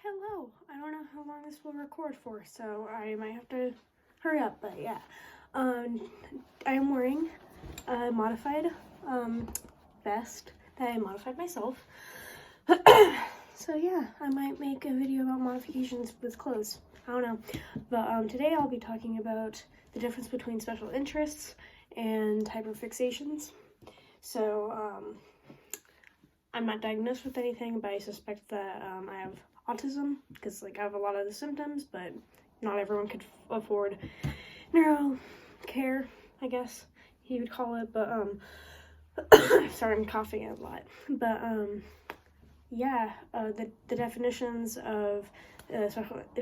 Hello. I don't know how long this will record for, so I might have to hurry up, but yeah. I am wearing a modified vest that I modified myself. So yeah, I might make a video about modifications with clothes. I don't know. But today I'll be talking about the difference between special interests and hyperfixations. So I'm not diagnosed with anything, but I suspect that I have autism, because I have a lot of the symptoms, but not everyone could afford neuro care, I guess you would call it. But sorry, I'm coughing a lot. But yeah, the definitions of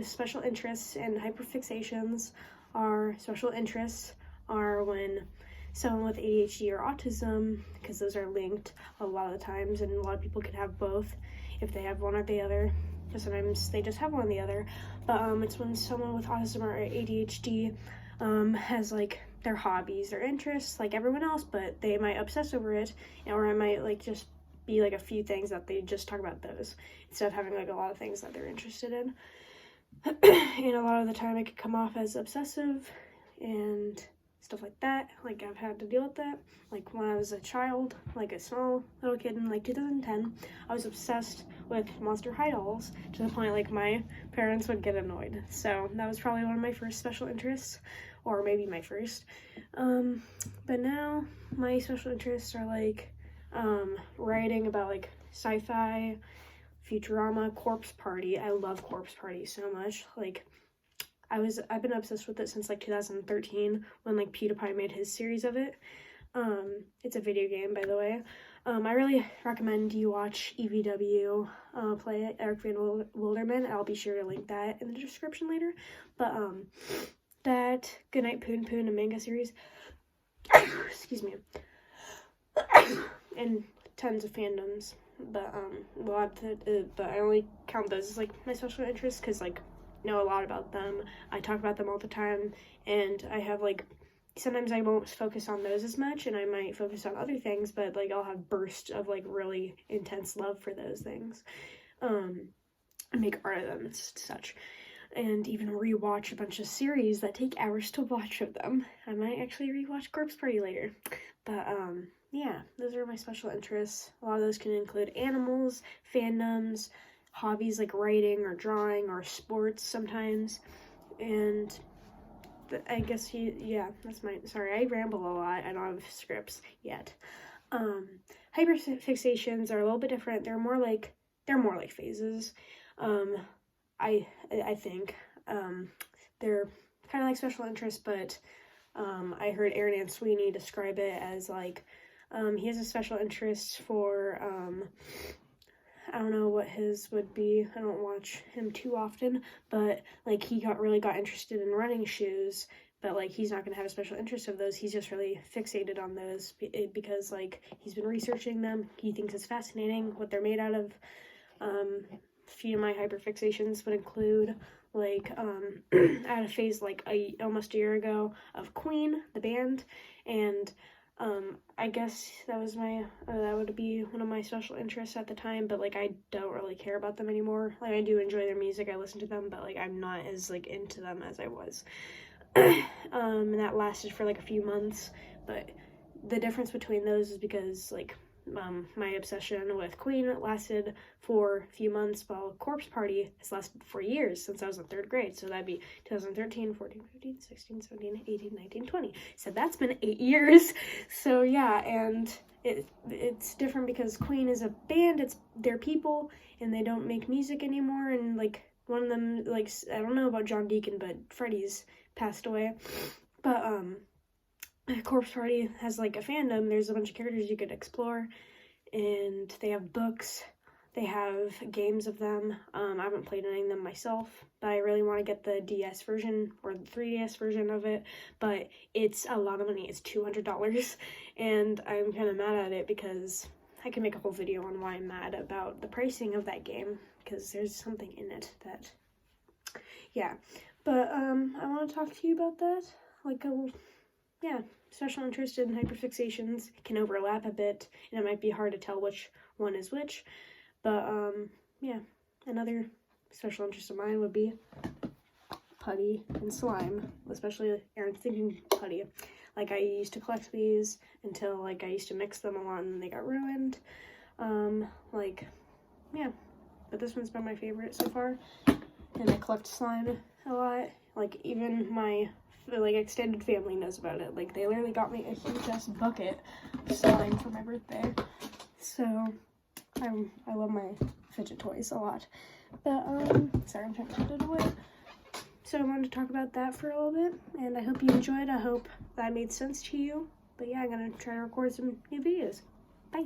special interests and hyperfixations are: special interests are when someone with ADHD or autism, because those are linked a lot of the times, and a lot of people can have both if they have one or the other. Sometimes they just have one or the other, but it's when someone with autism or ADHD has their hobbies, their interests like everyone else, but they might obsess over it, or it might just be a few things that they just talk about those instead of having a lot of things that they're interested in. And a lot of the time it could come off as obsessive and stuff like that. I've had to deal with that. When I was a child, a small little kid in 2010, I was obsessed with Monster High dolls to the point my parents would get annoyed. So that was probably one of my first special interests, or maybe my first. But now my special interests are writing about sci-fi, Futurama, Corpse Party. I love Corpse Party so much. I've been obsessed with it since 2013 when PewDiePie made his series of it. It's a video game, by the way. I really recommend you watch EVW play it, Eric Van Wilderman. I'll be sure to link that in the description later. But that Goodnight Poon Poon and manga series, excuse me, and tons of fandoms. But but I only count those as my special interests because know a lot about them. I talk about them all the time, and I have sometimes I won't focus on those as much, and I might focus on other things, but I'll have bursts of really intense love for those things, and make art of them and such, and even rewatch a bunch of series that take hours to watch of them. I might actually rewatch Corpse Party later. But yeah, those are my special interests. A lot of those can include animals, fandoms, hobbies like writing or drawing or sports sometimes. And I guess sorry, I ramble a lot. I don't have scripts yet. Hyperfixations are a little bit different. They're more like phases. I think they're kind of like special interests, but I heard Aaron Ann Sweeney describe it as he has a special interest for I don't know what his would be. I don't watch him too often, but he really got interested in running shoes, but he's not gonna have a special interest of those. He's just really fixated on those because he's been researching them. He thinks it's fascinating what they're made out of. A few of my hyperfixations would include I had a phase almost a year ago of Queen, the band, and I guess that was that would be one of my special interests at the time, but I don't really care about them anymore. I do enjoy their music, I listen to them, but I'm not as into them as I was. And that lasted for a few months, but the difference between those is because my obsession with Queen lasted for a few months, while Corpse Party has lasted for years since I was in 3rd grade. So that'd be 2013, 14, 15, 16, 17, 18, 19, 20. So that's been 8 years. So yeah, and it's different because Queen is a band, they're people, and they don't make music anymore. And one of them, I don't know about John Deacon, but Freddie's passed away. But Corpse Party has a fandom. There's a bunch of characters you could explore, and they have books, they have games of them. I haven't played any of them myself, but I really want to get the DS version or the 3DS version of it, but it's a lot of money. It's $200, and I'm kind of mad at it because I can make a whole video on why I'm mad about the pricing of that game, because there's something in it that, yeah. But I want to talk to you about that, yeah, special interest and hyperfixations can overlap a bit, and it might be hard to tell which one is which, but yeah, another special interest of mine would be putty and slime, especially Aaron's thinking putty. Like, I used to collect these until, like, I used to mix them a lot and they got ruined. Like, yeah, but this one's been my favorite so far, and I collect slime a lot. Like, even my, like, extended family knows about it. Like, they literally got me a huge-ass bucket of slime for my birthday. So, I love my fidget toys a lot. But, sorry, I'm trying to put it away. So I wanted to talk about that for a little bit, and I hope you enjoyed. I hope that made sense to you. But yeah, I'm going to try to record some new videos. Bye!